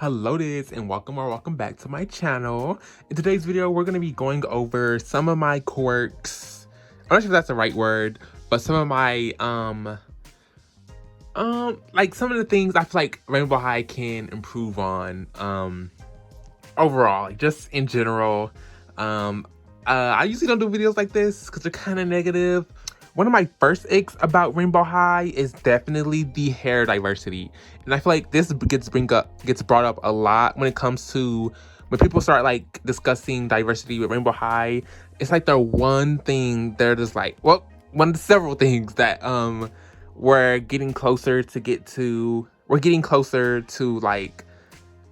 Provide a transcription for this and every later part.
Hello this and welcome back to my channel. In today's video, we're going to be going over some of my quirks. I'm not sure if that's the right word, but some of my like some of the things I feel like Rainbow High can improve on overall, like just in general. I usually don't do videos like this because they're kind of negative. One of my first icks about Rainbow High is definitely the hair diversity. And I feel like this gets brought up a lot when it comes to when people start like discussing diversity with Rainbow High. It's like the one thing they're just like, well, one of the several things that we're getting closer to like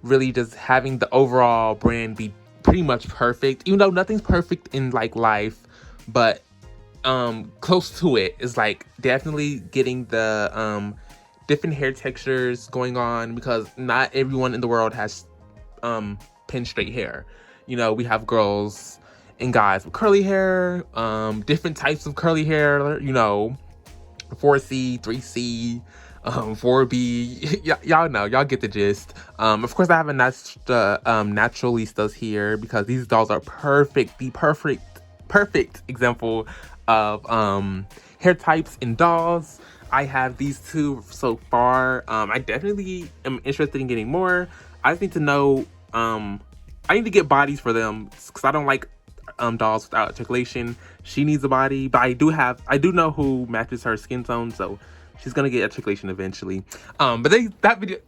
really just having the overall brand be pretty much perfect, even though nothing's perfect in like life, but close to it is like definitely getting the different hair textures going on, because not everyone in the world has pin straight hair. You know, we have girls and guys with curly hair, different types of curly hair, you know, 4C, 3C, 4B. Y'all know, y'all get the gist. Of course I have a naturalistas here because these dolls are the perfect example of hair types in dolls. I have these two so far. I definitely am interested in getting more. I just need to know, I need to get bodies for them because I don't like dolls without articulation. She needs a body, but I do know who matches her skin tone, so she's gonna get articulation eventually. But this video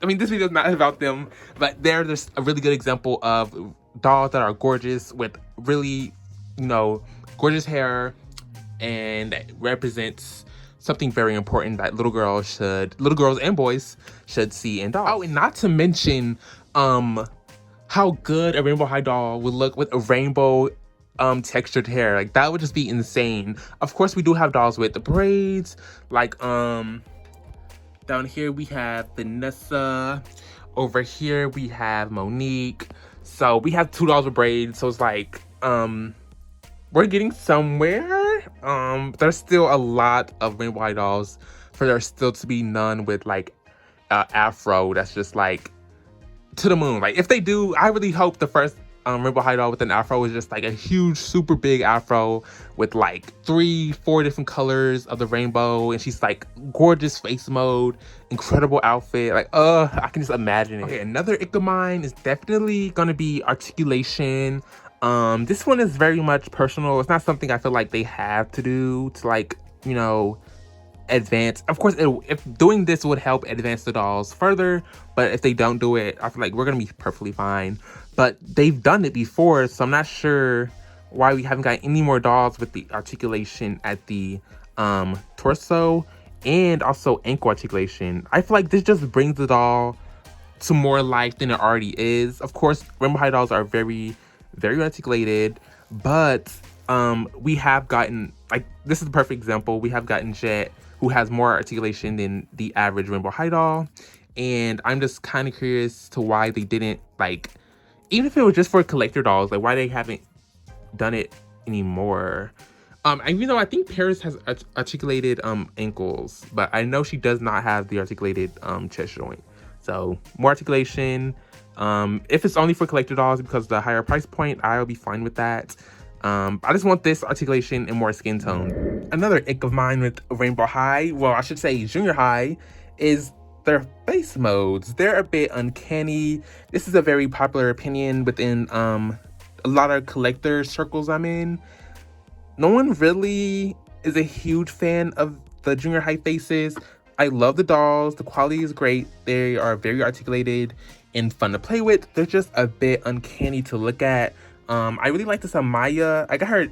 is not about them, but they're just a really good example of dolls that are gorgeous with really, you know, gorgeous hair, and that represents something very important that little girls and boys should see in dolls. Oh, and not to mention how good a Rainbow High doll would look with a rainbow textured hair. Like, that would just be insane. Of course, we do have dolls with the braids, like down here we have Vanessa, over here we have Monique. So we have two dolls with braids, so it's like we're getting somewhere. There's still a lot of Rainbow High dolls for there still to be none with like afro that's just like to the moon. Like, if they do, I really hope the first Rainbow High doll with an afro is just like a huge, super big afro with like 3-4 different colors of the rainbow, and she's like gorgeous face mode, incredible outfit. Like, I can just imagine it. Okay, another ick of mine is definitely gonna be articulation. This one is very much personal. It's not something I feel like they have to do to, like, you know, advance. Of course, if doing this would help advance the dolls further, but if they don't do it, I feel like we're gonna be perfectly fine. But they've done it before, so I'm not sure why we haven't got any more dolls with the articulation at the torso and also ankle articulation. I feel like this just brings the doll to more life than it already is. Of course, Rainbow High dolls are very articulated, but we have gotten, like, this is the perfect example. We have gotten Jet, who has more articulation than the average Rainbow High doll, and I'm just kind of curious to why they didn't, like, even if it was just for collector dolls, like, why they haven't done it anymore. Even though I think Paris has articulated ankles, but I know she does not have the articulated chest joint. So more articulation. If it's only for collector dolls because of the higher price point, I'll be fine with that. I just want this articulation and more skin tone. Another ick of mine with Rainbow High, well, I should say Junior High, is their face modes. They're a bit uncanny. This is a very popular opinion within a lot of collector circles I'm in. No one really is a huge fan of the Junior High faces. I love the dolls. The quality is great. They are very articulated and fun to play with. They're just a bit uncanny to look at. I really like this Amaya. I got her,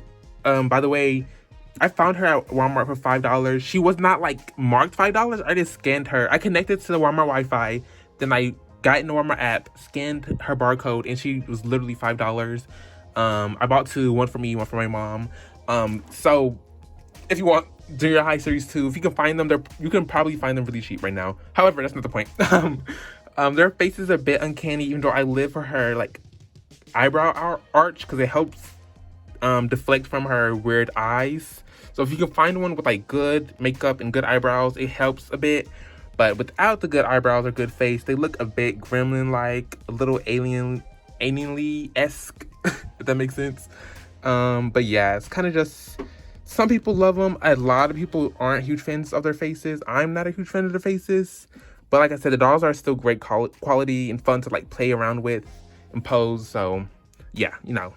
by the way, I found her at Walmart for $5. She was not like marked $5. I just scanned her. I connected to the Walmart Wi-Fi. Then I got in the Walmart app, scanned her barcode, and she was literally $5. I bought two, one for me, one for my mom. So if you want Junior High Series 2, if you can find them, you can probably find them really cheap right now. However, that's not the point. Their faces are a bit uncanny, even though I live for her like eyebrow arch because it helps deflect from her weird eyes. So if you can find one with like good makeup and good eyebrows, it helps a bit. But without the good eyebrows or good face, they look a bit gremlin-like, a little alienly-esque, if that makes sense. But yeah, it's kind of just, some people love them. A lot of people aren't huge fans of their faces. I'm not a huge fan of their faces. But like I said, the dolls are still great quality and fun to like play around with and pose. So yeah, you know.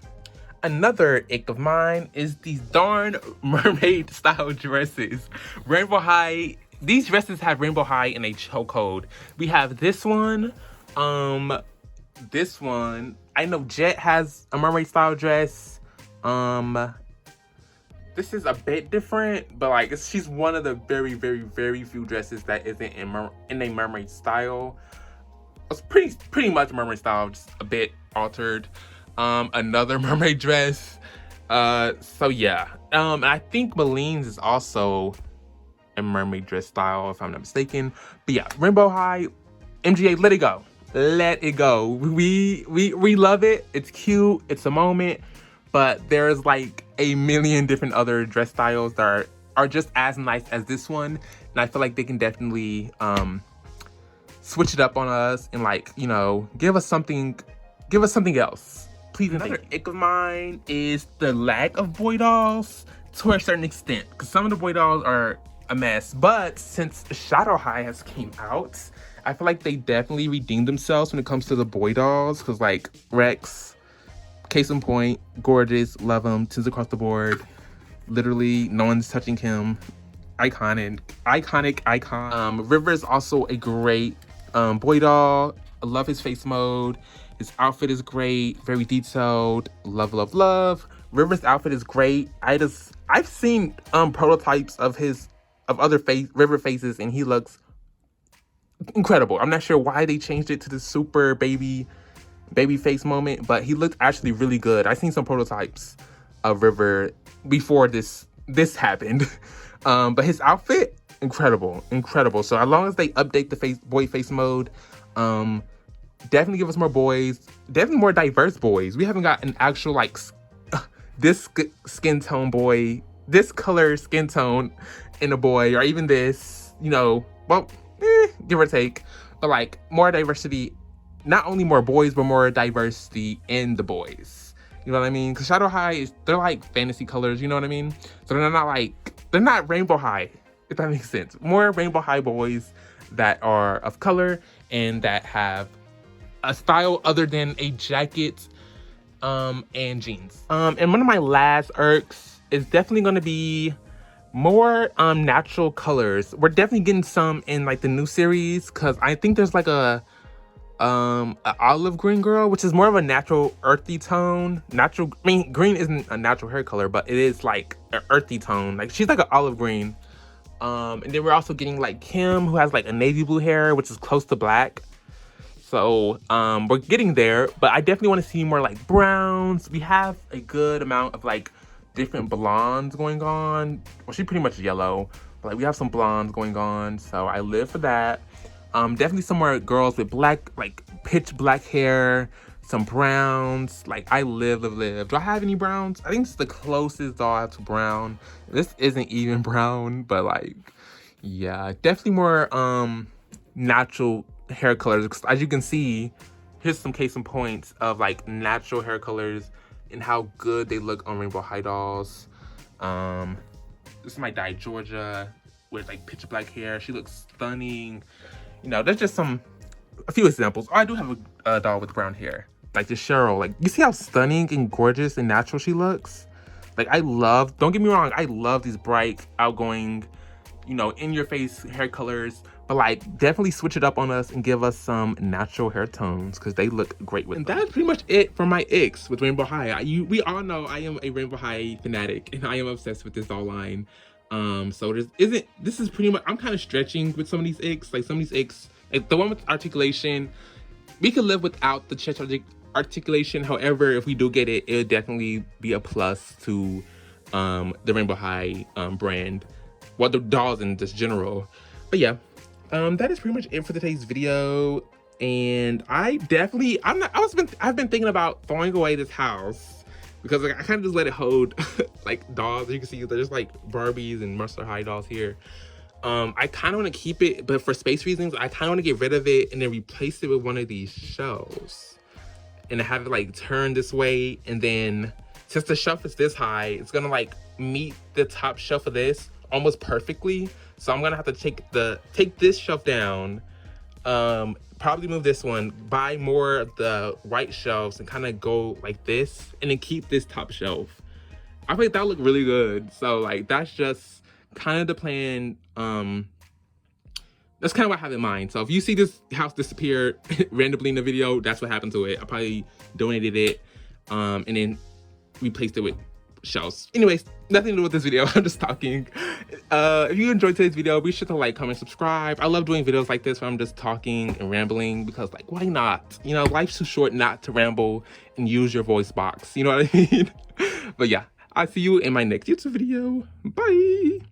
Another ick of mine is these darn mermaid style dresses. Rainbow High, these dresses have Rainbow High in a chokehold. We have this one, this one. I know Jet has a mermaid style dress. This is a bit different, but like she's one of the very, very, very few dresses that isn't in a mermaid style. It's pretty much mermaid style, just a bit altered. Another mermaid dress. So yeah. I think Maline's is also a mermaid dress style, if I'm not mistaken. But yeah, Rainbow High, MGA, let it go. Let it go. We love it. It's cute. It's a moment. But there's like a million different other dress styles that are just as nice as this one. And I feel like they can definitely switch it up on us and like, you know, give us something else. Please. Another ick of mine is the lack of boy dolls to a certain extent. Because some of the boy dolls are a mess. But since Shadow High has came out, I feel like they definitely redeemed themselves when it comes to the boy dolls. Because like Rex, case in point, gorgeous, love him, tens across the board. Literally, no one's touching him. Iconic icon. River is also a great boy doll. I love his face mode. His outfit is great, very detailed. Love, love, love. River's outfit is great. I've seen prototypes of other River faces, and he looks incredible. I'm not sure why they changed it to the super baby face moment, but he looked actually really good. I've seen some prototypes of River before this happened. But his outfit, incredible. So as long as they update the boy face mode, definitely give us more boys, definitely more diverse boys. We haven't got an actual like this skin tone boy, this color skin tone in a boy, or even this, you know, well, give or take, but like more diversity. Not only more boys, but more diversity in the boys. You know what I mean? Because Shadow High they're like fantasy colors, you know what I mean? So they're not Rainbow High, if that makes sense. More Rainbow High boys that are of color and that have a style other than a jacket and jeans. And one of my last irks is definitely going to be more natural colors. We're definitely getting some in like the new series, because I think there's like a olive green girl, which is more of a natural earthy tone. Green isn't a natural hair color, but it is like an earthy tone. Like she's like an olive green. And then we're also getting like Kim, who has like a navy blue hair, which is close to black. So we're getting there, but I definitely want to see more like browns. We have a good amount of like different blondes going on. Well, she's pretty much yellow, but like we have some blondes going on, so I live for that. Definitely some more girls with black, like pitch black hair, some browns. Like I live. Do I have any browns? I think it's the closest doll I have to brown. This isn't even brown, but like, yeah, definitely more natural hair colors. Because as you can see, here's some case in points of like natural hair colors and how good they look on Rainbow High dolls. This is my Di Georgia with like pitch black hair. She looks stunning. You know, there's just a few examples. Oh, I do have a doll with brown hair. Like this Cheryl. Like, you see how stunning and gorgeous and natural she looks? Like, don't get me wrong, I love these bright, outgoing, you know, in-your-face hair colors. But, like, definitely switch it up on us and give us some natural hair tones, because they look great with them. And that's pretty much it for my icks with Rainbow High. We all know I am a Rainbow High fanatic, and I am obsessed with this doll line. So this is pretty much, I'm kind of stretching with some of these icks. Like some of these icks, like the one with Articulation, we could live without the chest Articulation. However, if we do get it, it would definitely be a plus to the Rainbow High brand. Well, the dolls in just general. But yeah, that is pretty much it for today's video. And I've been thinking about throwing away this house, because like, I kind of just let it hold like dolls. You can see there's like Barbies and Monster High dolls here. I kind of want to keep it, but for space reasons, I kind of want to get rid of it and then replace it with one of these shelves. And have it like turn this way, and then since the shelf is this high, it's gonna like meet the top shelf of this almost perfectly. So I'm gonna have to take this shelf down, probably move this one, buy more of the white shelves and kind of go like this, and then keep this top shelf. I think that look really good. So like that's just kind of the plan. That's kind of what I have in mind. So if you see this house disappear randomly in the video, that's what happened to it. I probably donated it and then replaced it with shelves. Anyways, nothing to do with this video. I'm just talking. If you enjoyed today's video, be sure to like, comment, subscribe. I love doing videos like this where I'm just talking and rambling, because like, why not? You know, life's too short not to ramble and use your voice box. You know what I mean? But yeah, I'll see you in my next YouTube video. Bye.